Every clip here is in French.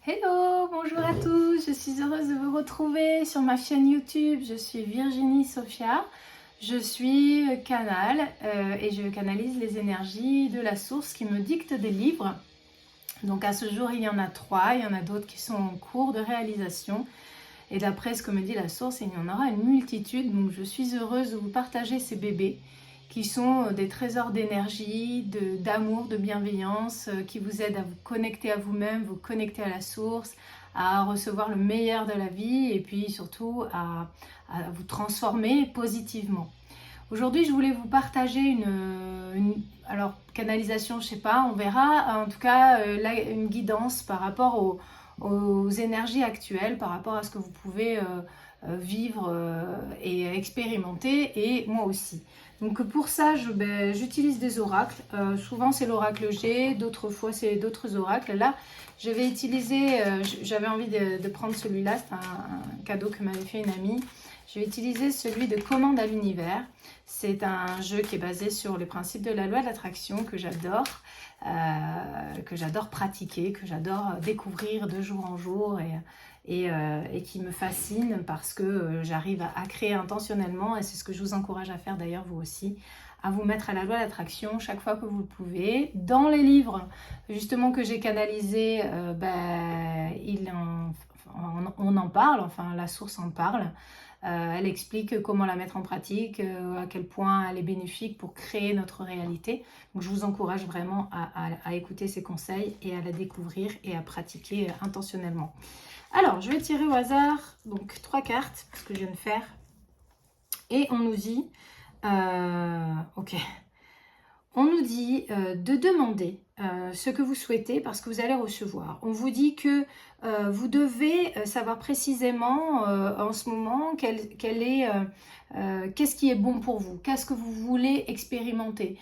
Hello, bonjour à tous, je suis heureuse de vous retrouver sur ma chaîne YouTube. Je suis Virginie Sophia, je suis canal et je canalise les énergies de la source qui me dicte des livres. Donc à ce jour il y en a 3, il y en a d'autres qui sont en cours de réalisation. Et d'après ce que me dit la source, il y en aura une multitude, donc je suis heureuse de vous partager ces bébés qui sont des trésors d'énergie, d'amour, de bienveillance, qui vous aident à vous connecter à vous-même, vous connecter à la source, à recevoir le meilleur de la vie et puis surtout à vous transformer positivement. Aujourd'hui, je voulais vous partager alors canalisation, je sais pas, on verra, en tout cas une guidance par rapport aux énergies actuelles, par rapport à ce que vous pouvez vivre et expérimenter, et moi aussi. Donc pour ça, j'utilise des oracles. Souvent c'est l'oracle G, d'autres fois c'est d'autres oracles. Là, je vais utiliser, j'avais envie de prendre celui-là, c'est un cadeau que m'avait fait une amie. Je vais utiliser celui de Commande à l'univers. C'est un jeu qui est basé sur les principes de la loi de l'attraction que j'adore pratiquer, que j'adore découvrir de jour en jour et qui me fascine parce que j'arrive à créer intentionnellement, et c'est ce que je vous encourage à faire d'ailleurs vous aussi, à vous mettre à la loi de l'attraction chaque fois que vous le pouvez. Dans les livres justement que j'ai canalisés, on en parle, enfin la source en parle. Elle explique comment la mettre en pratique, à quel point elle est bénéfique pour créer notre réalité. Donc je vous encourage vraiment à écouter ces conseils et à la découvrir et à pratiquer intentionnellement. Alors, je vais tirer au hasard donc 3 cartes, ce que je viens de faire. Et on nous dit, ok, on nous dit de demander ce que vous souhaitez parce que vous allez recevoir. On vous dit que vous devez savoir précisément en ce moment qu'est-ce qui est bon pour vous, qu'est-ce que vous voulez expérimenter.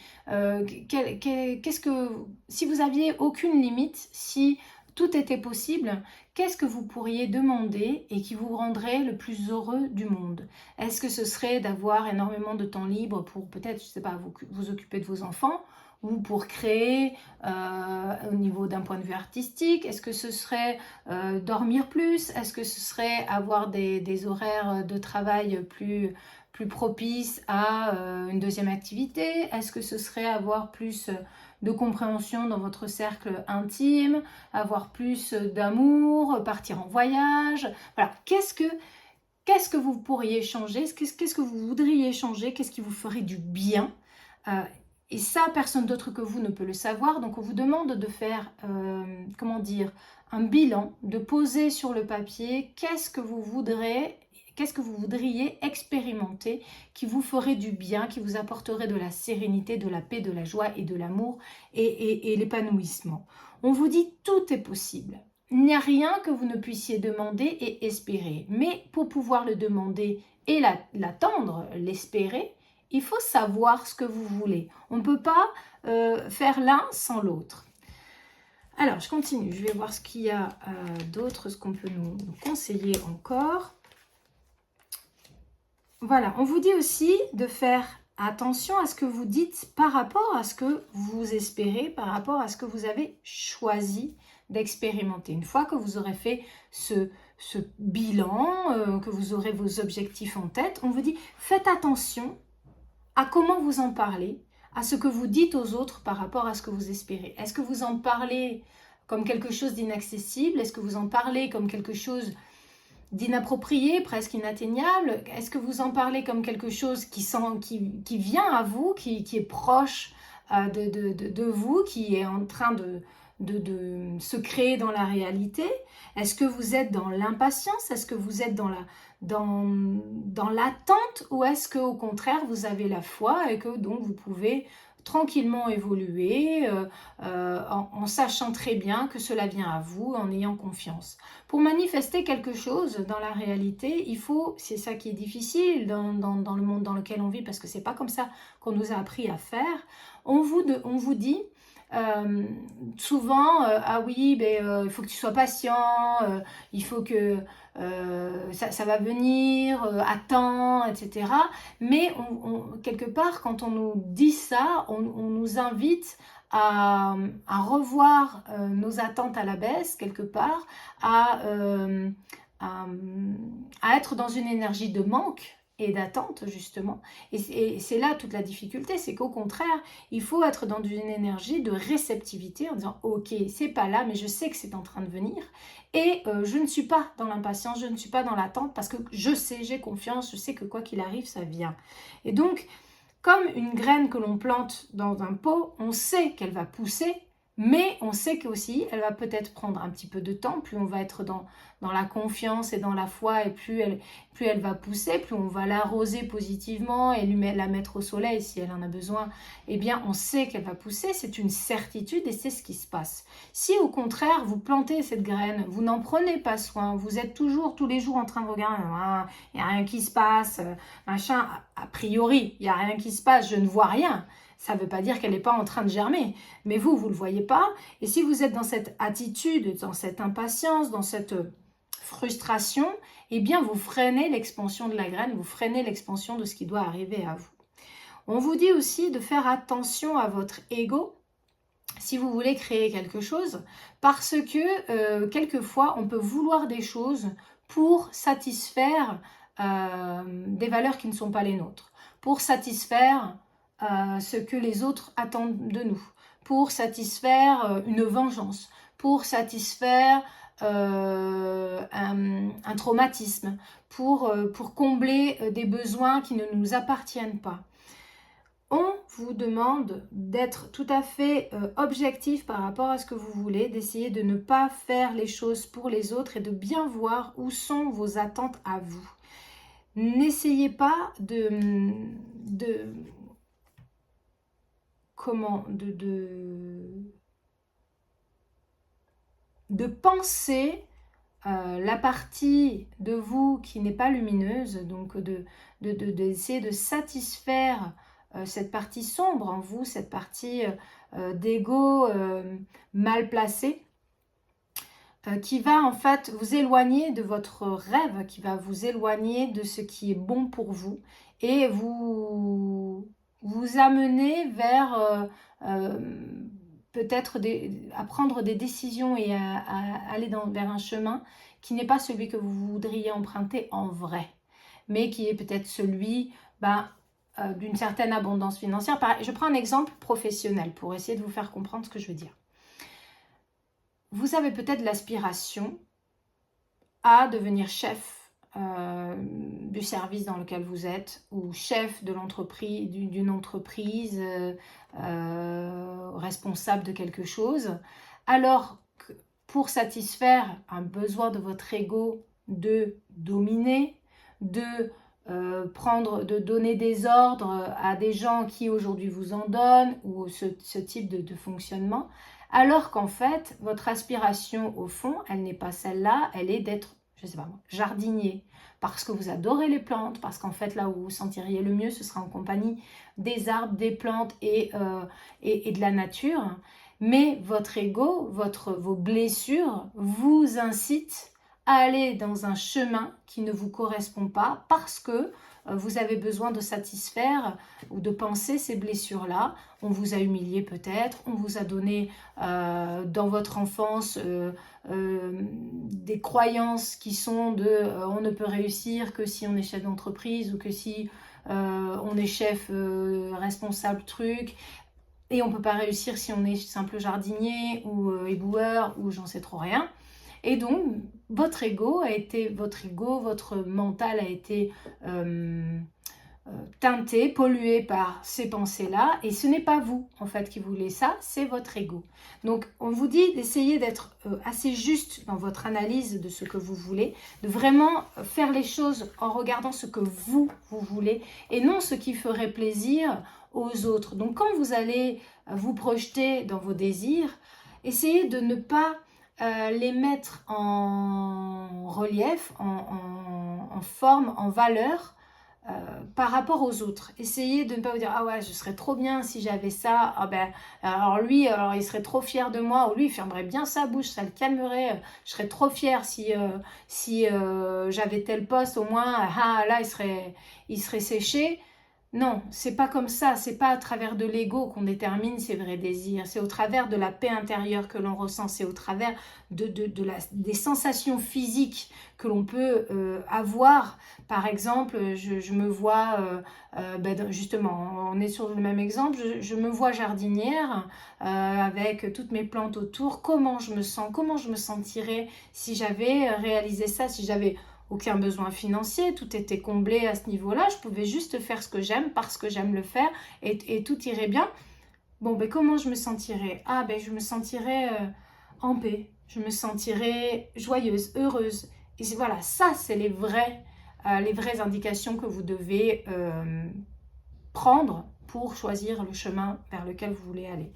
Si vous aviez aucune limite, si tout était possible, qu'est-ce que vous pourriez demander et qui vous rendrait le plus heureux du monde? Est-ce que ce serait d'avoir énormément de temps libre pour peut-être, je ne sais pas, vous occuper de vos enfants, ou pour créer au niveau d'un point de vue artistique? Est-ce que ce serait dormir plus? Est-ce que ce serait avoir des horaires de travail plus propices à une deuxième activité? Est-ce que ce serait avoir plus de compréhension dans votre cercle intime, avoir plus d'amour, partir en voyage? Voilà, qu'est-ce que vous pourriez changer? Qu'est-ce que vous voudriez changer? Qu'est-ce qui vous ferait du bien? Et ça, personne d'autre que vous ne peut le savoir. Donc, on vous demande de faire, un bilan, de poser sur le papier qu'est-ce que vous voudriez expérimenter, qui vous ferait du bien, qui vous apporterait de la sérénité, de la paix, de la joie et de l'amour et l'épanouissement. On vous dit tout est possible. Il n'y a rien que vous ne puissiez demander et espérer. Mais pour pouvoir le demander et l'attendre, l'espérer, il faut savoir ce que vous voulez. On ne peut pas faire l'un sans l'autre. Alors, je continue. Je vais voir ce qu'il y a d'autre, ce qu'on peut nous conseiller encore. Voilà, on vous dit aussi de faire attention à ce que vous dites par rapport à ce que vous espérez, par rapport à ce que vous avez choisi d'expérimenter. Une fois que vous aurez fait ce bilan, que vous aurez vos objectifs en tête, on vous dit faites attention à comment vous en parlez, à ce que vous dites aux autres par rapport à ce que vous espérez. Est-ce que vous en parlez comme quelque chose d'inaccessible? Est-ce que vous en parlez comme quelque chose d'inapproprié, presque inatteignable? Est-ce que vous en parlez comme quelque chose qui vient à vous, qui est proche de vous, qui est en train de se créer dans la réalité? Est-ce que vous êtes dans l'impatience? Est-ce que vous êtes dans l'attente? Ou est-ce qu'au contraire, vous avez la foi et que donc vous pouvez tranquillement évoluer en sachant très bien que cela vient à vous, en ayant confiance? Pour manifester quelque chose dans la réalité, c'est ça qui est difficile dans le monde dans lequel on vit, parce que c'est pas comme ça qu'on nous a appris à faire. On vous dit souvent, ah oui, il faut que tu sois patient, il faut que ça va venir, attends, etc. Mais quelque part, quand on nous dit ça, on nous invite à revoir nos attentes à la baisse quelque part, à être dans une énergie de manque et d'attente justement. Et c'est là toute la difficulté, c'est qu'au contraire, il faut être dans une énergie de réceptivité en disant ok, c'est pas là, mais je sais que c'est en train de venir. Et je ne suis pas dans l'impatience, je ne suis pas dans l'attente parce que je sais, j'ai confiance, je sais que quoi qu'il arrive, ça vient. Et donc, comme une graine que l'on plante dans un pot, on sait qu'elle va pousser, mais on sait qu'aussi, elle va peut-être prendre un petit peu de temps. Plus on va être dans la confiance et dans la foi, et plus elle va pousser, plus on va l'arroser positivement et la mettre au soleil si elle en a besoin, eh bien, on sait qu'elle va pousser. C'est une certitude et c'est ce qui se passe. Si au contraire, vous plantez cette graine, vous n'en prenez pas soin, vous êtes toujours, tous les jours en train de regarder, il n'y a rien qui se passe, machin, a priori, il n'y a rien qui se passe, je ne vois rien. Ça ne veut pas dire qu'elle n'est pas en train de germer, mais vous ne le voyez pas. Et si vous êtes dans cette attitude, dans cette impatience, dans cette frustration, eh bien vous freinez l'expansion de la graine, vous freinez l'expansion de ce qui doit arriver à vous. On vous dit aussi de faire attention à votre ego si vous voulez créer quelque chose, parce que quelquefois on peut vouloir des choses pour satisfaire des valeurs qui ne sont pas les nôtres, pour satisfaire ce que les autres attendent de nous, pour satisfaire une vengeance, pour satisfaire un traumatisme, pour combler des besoins qui ne nous appartiennent pas. On vous demande d'être tout à fait objectif par rapport à ce que vous voulez, d'essayer de ne pas faire les choses pour les autres et de bien voir où sont vos attentes à vous. N'essayez pas de penser la partie de vous qui n'est pas lumineuse, donc d'essayer de satisfaire cette partie sombre en vous, cette partie d'ego mal placée, qui va en fait vous éloigner de votre rêve, qui va vous éloigner de ce qui est bon pour vous et vous amener vers peut-être à prendre des décisions et à aller vers un chemin qui n'est pas celui que vous voudriez emprunter en vrai, mais qui est peut-être celui d'une certaine abondance financière. Je prends un exemple professionnel pour essayer de vous faire comprendre ce que je veux dire. Vous avez peut-être l'aspiration à devenir chef du service dans lequel vous êtes ou chef de l'entreprise, d'une entreprise, responsable de quelque chose, alors que pour satisfaire un besoin de votre ego de dominer, de donner des ordres à des gens qui aujourd'hui vous en donnent ou ce type de fonctionnement, alors qu'en fait, votre aspiration au fond, elle n'est pas celle-là, elle est d'être, je sais pas moi, jardinier, parce que vous adorez les plantes, parce qu'en fait, là où vous vous sentiriez le mieux, ce sera en compagnie des arbres, des plantes et de la nature. Mais votre ego, vos blessures vous incitent à aller dans un chemin qui ne vous correspond pas parce que vous avez besoin de satisfaire ou de penser ces blessures-là. On vous a humilié peut-être, on vous a donné dans votre enfance des croyances qui sont on ne peut réussir que si on est chef d'entreprise ou que si on est chef responsable truc. Et on ne peut pas réussir si on est simple jardinier ou éboueur ou j'en sais trop rien. Et donc, votre ego, votre mental a été teinté, pollué par ces pensées-là. Et ce n'est pas vous, en fait, qui voulez ça, c'est votre ego. Donc, on vous dit d'essayer d'être assez juste dans votre analyse de ce que vous voulez, de vraiment faire les choses en regardant ce que vous voulez et non ce qui ferait plaisir aux autres. Donc, quand vous allez vous projeter dans vos désirs, essayez de ne pas les mettre en relief, en forme, en valeur par rapport aux autres. Essayez de ne pas vous dire « Ah ouais, je serais trop bien si j'avais ça. Ah ben, alors lui, il serait trop fier de moi. Ou lui, il fermerait bien sa bouche, ça le calmerait. Je serais trop fière si j'avais tel poste. Au moins, là, il serait séché. » Non, c'est pas comme ça, c'est pas à travers de l'ego qu'on détermine ses vrais désirs, c'est au travers de la paix intérieure que l'on ressent, c'est au travers des sensations physiques que l'on peut avoir. Par exemple, je me vois, justement, on est sur le même exemple, je me vois jardinière avec toutes mes plantes autour, comment je me sentirais si j'avais réalisé ça, si j'avais aucun besoin financier, tout était comblé à ce niveau-là, je pouvais juste faire ce que j'aime parce que j'aime le faire et tout irait bien. Bon, ben comment je me sentirais? Ah, ben je me sentirais en paix, je me sentirais joyeuse, heureuse. Et voilà, ça c'est les vraies indications que vous devez prendre pour choisir le chemin vers lequel vous voulez aller.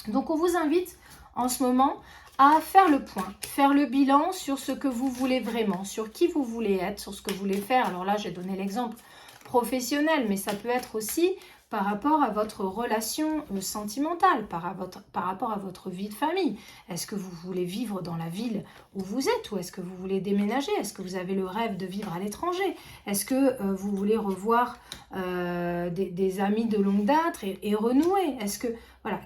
Donc on vous invite en ce moment à faire le point, faire le bilan sur ce que vous voulez vraiment, sur qui vous voulez être, sur ce que vous voulez faire. Alors là, j'ai donné l'exemple professionnel, mais ça peut être aussi par rapport à votre relation sentimentale, par rapport à votre vie de famille. Est-ce que vous voulez vivre dans la ville où vous êtes ou est-ce que vous voulez déménager? Est-ce que vous avez le rêve de vivre à l'étranger? Est-ce que vous voulez revoir des amis de longue date et renouer? Est-ce que voilà,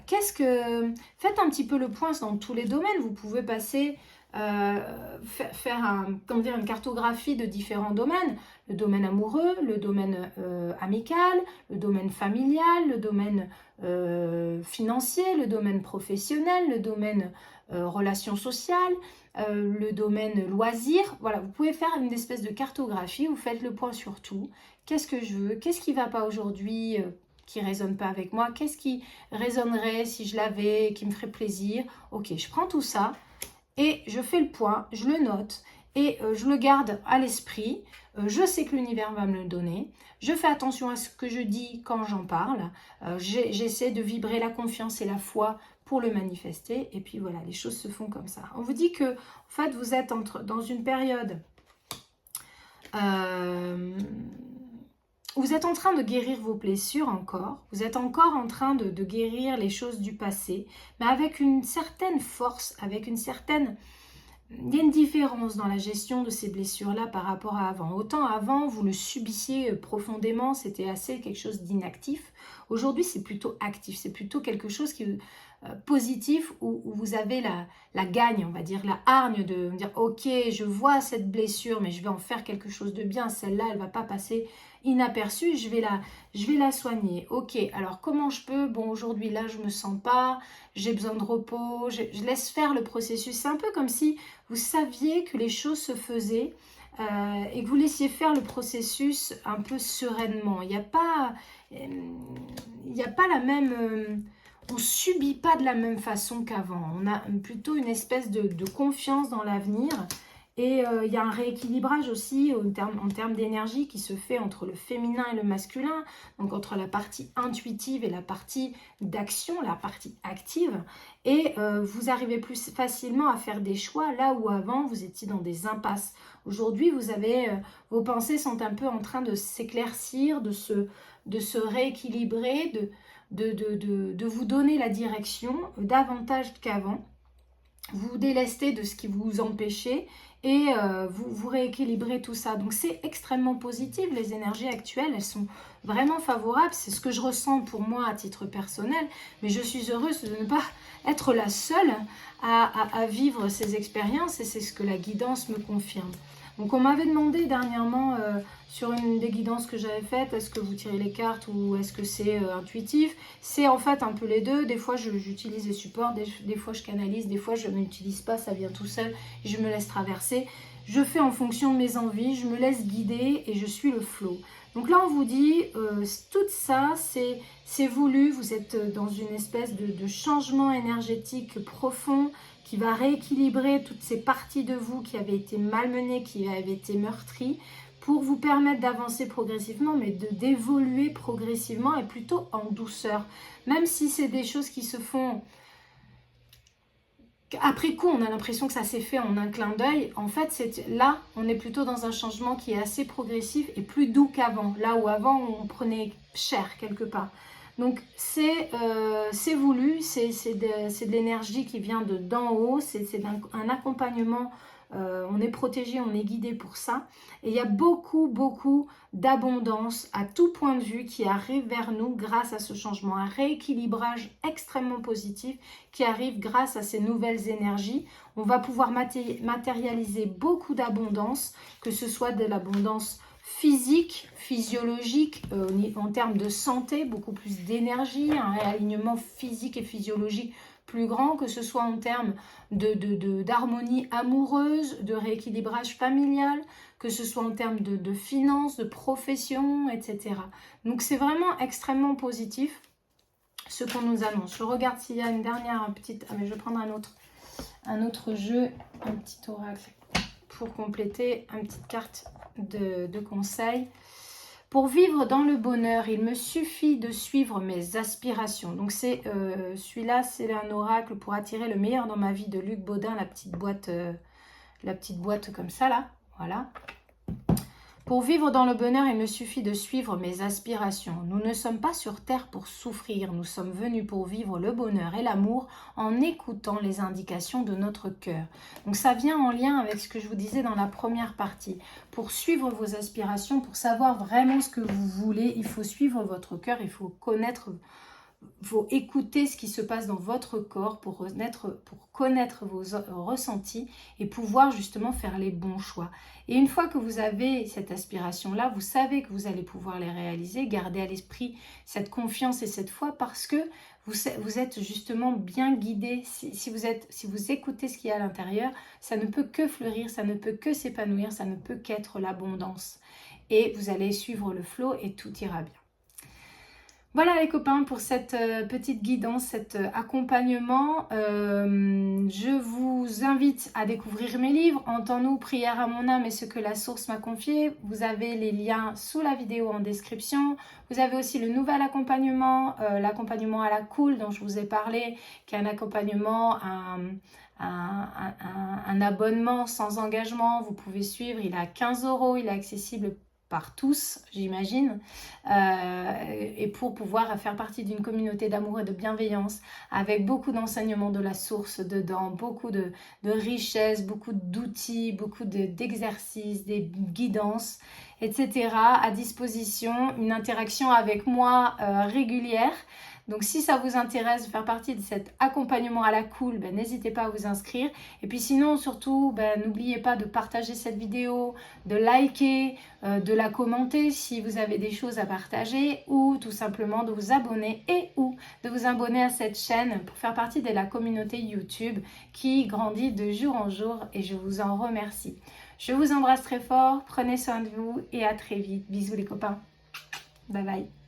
faites un petit peu le point dans tous les domaines. Vous pouvez passer faire une cartographie de différents domaines, le domaine amoureux, le domaine amical, le domaine familial, le domaine financier, le domaine professionnel, le domaine relations sociales, le domaine loisirs. Voilà, vous pouvez faire une espèce de cartographie, vous faites le point sur tout. Qu'est-ce que je veux? Qu'est-ce qui ne va pas aujourd'hui qui ne résonne pas avec moi? Qu'est-ce qui résonnerait si je l'avais, qui me ferait plaisir? Ok, je prends tout ça et je fais le point, je le note et je le garde à l'esprit. Je sais que l'univers va me le donner. Je fais attention à ce que je dis quand j'en parle. J'essaie de vibrer la confiance et la foi pour le manifester. Et puis voilà, les choses se font comme ça. On vous dit que, en fait, vous êtes dans une période... vous êtes en train de guérir vos blessures encore. Vous êtes encore en train de guérir les choses du passé. Mais avec une certaine force, avec une certaine... Il y a une différence dans la gestion de ces blessures-là par rapport à avant. Autant avant, vous le subissiez profondément, c'était assez quelque chose d'inactif. Aujourd'hui, c'est plutôt actif, c'est plutôt quelque chose qui positif où vous avez la gagne, on va dire, la hargne de me dire « Ok, je vois cette blessure, mais je vais en faire quelque chose de bien. Celle-là, elle ne va pas passer inaperçue. Je vais la soigner. Ok, alors comment je peux? Bon, aujourd'hui, là, je ne me sens pas. J'ai besoin de repos. Je laisse faire le processus. C'est un peu comme si vous saviez que les choses se faisaient et que vous laissiez faire le processus un peu sereinement. Il n'y a pas la même... on ne subit pas de la même façon qu'avant. On a plutôt une espèce de confiance dans l'avenir. Et il y a un rééquilibrage aussi en termes d'énergie qui se fait entre le féminin et le masculin. Donc entre la partie intuitive et la partie d'action, la partie active. Et vous arrivez plus facilement à faire des choix là où avant vous étiez dans des impasses. Aujourd'hui, vos pensées sont un peu en train de s'éclaircir, de se rééquilibrer, de vous donner la direction davantage qu'avant. Vous vous délestez de ce qui vous empêchait et vous rééquilibrez tout ça. Donc c'est extrêmement positif, les énergies actuelles, elles sont vraiment favorables. C'est ce que je ressens pour moi à titre personnel, mais je suis heureuse de ne pas être la seule à vivre ces expériences et c'est ce que la guidance me confirme. Donc on m'avait demandé dernièrement sur une des guidances que j'avais faites, est-ce que vous tirez les cartes ou est-ce que c'est intuitif? C'est en fait un peu les deux. Des fois j'utilise les supports, des fois je canalise, des fois je n'utilise pas, ça vient tout seul et je me laisse traverser. Je fais en fonction de mes envies, je me laisse guider et je suis le flow. Donc là on vous dit, tout ça c'est voulu, vous êtes dans une espèce de changement énergétique profond, qui va rééquilibrer toutes ces parties de vous qui avaient été malmenées, qui avaient été meurtries, pour vous permettre d'avancer progressivement, mais d'évoluer progressivement et plutôt en douceur. Même si c'est des choses qui se font... Après coup, on a l'impression que ça s'est fait en un clin d'œil. En fait, là, on est plutôt dans un changement qui est assez progressif et plus doux qu'avant. Là où avant, on prenait cher quelque part. Donc c'est voulu, c'est de l'énergie qui vient d'en haut, c'est un accompagnement, on est protégé, on est guidé pour ça. Et il y a beaucoup d'abondance à tout point de vue qui arrive vers nous grâce à ce changement, un rééquilibrage extrêmement positif qui arrive grâce à ces nouvelles énergies. On va pouvoir matérialiser beaucoup d'abondance, que ce soit de l'abondance physique, physiologique, en termes de santé, beaucoup plus d'énergie, un réalignement physique et physiologique plus grand, que ce soit en termes d'harmonie amoureuse, de rééquilibrage familial, que ce soit en termes de finances, de profession, etc. Donc c'est vraiment extrêmement positif ce qu'on nous annonce. Je regarde s'il y a une dernière petite... Ah mais je vais prendre un autre jeu, un petit oracle pour compléter, une petite carte de conseil. Pour vivre dans le bonheur, il me suffit de suivre mes aspirations. Donc c'est celui-là, c'est un oracle pour attirer le meilleur dans ma vie de Luc Baudin, la petite boîte comme ça là, voilà. Pour vivre dans le bonheur, il me suffit de suivre mes aspirations. Nous ne sommes pas sur terre pour souffrir, nous sommes venus pour vivre le bonheur et l'amour en écoutant les indications de notre cœur. Donc ça vient en lien avec ce que je vous disais dans la première partie. Pour suivre vos aspirations, pour savoir vraiment ce que vous voulez, il faut suivre votre cœur, il faut écouter ce qui se passe dans votre corps pour connaître vos ressentis et pouvoir justement faire les bons choix. Et une fois que vous avez cette aspiration-là, vous savez que vous allez pouvoir les réaliser. Gardez à l'esprit cette confiance et cette foi parce que vous êtes justement bien guidé. Si vous écoutez ce qu'il y a à l'intérieur, ça ne peut que fleurir, ça ne peut que s'épanouir, ça ne peut qu'être l'abondance. Et vous allez suivre le flot et tout ira bien. Voilà les copains pour cette petite guidance, cet accompagnement. Je vous invite à découvrir mes livres, Entends-nous, Prière à mon âme et ce que la source m'a confié. Vous avez les liens sous la vidéo en description. Vous avez aussi le nouvel accompagnement, l'accompagnement à la cool dont je vous ai parlé, qui est un accompagnement, un abonnement sans engagement. Vous pouvez suivre, il est à 15 €, il est accessible par tous, j'imagine, et pour pouvoir faire partie d'une communauté d'amour et de bienveillance avec beaucoup d'enseignements de la source dedans, beaucoup de richesses, beaucoup d'outils, beaucoup d'exercices, des guidances, etc. à disposition, une interaction avec moi régulière. Donc si ça vous intéresse de faire partie de cet accompagnement à la cool, n'hésitez pas à vous inscrire. Et puis sinon, surtout, n'oubliez pas de partager cette vidéo, de liker, de la commenter si vous avez des choses à partager ou tout simplement de vous abonner ou de vous abonner à cette chaîne pour faire partie de la communauté YouTube qui grandit de jour en jour et je vous en remercie. Je vous embrasse très fort, prenez soin de vous et à très vite. Bisous les copains. Bye bye.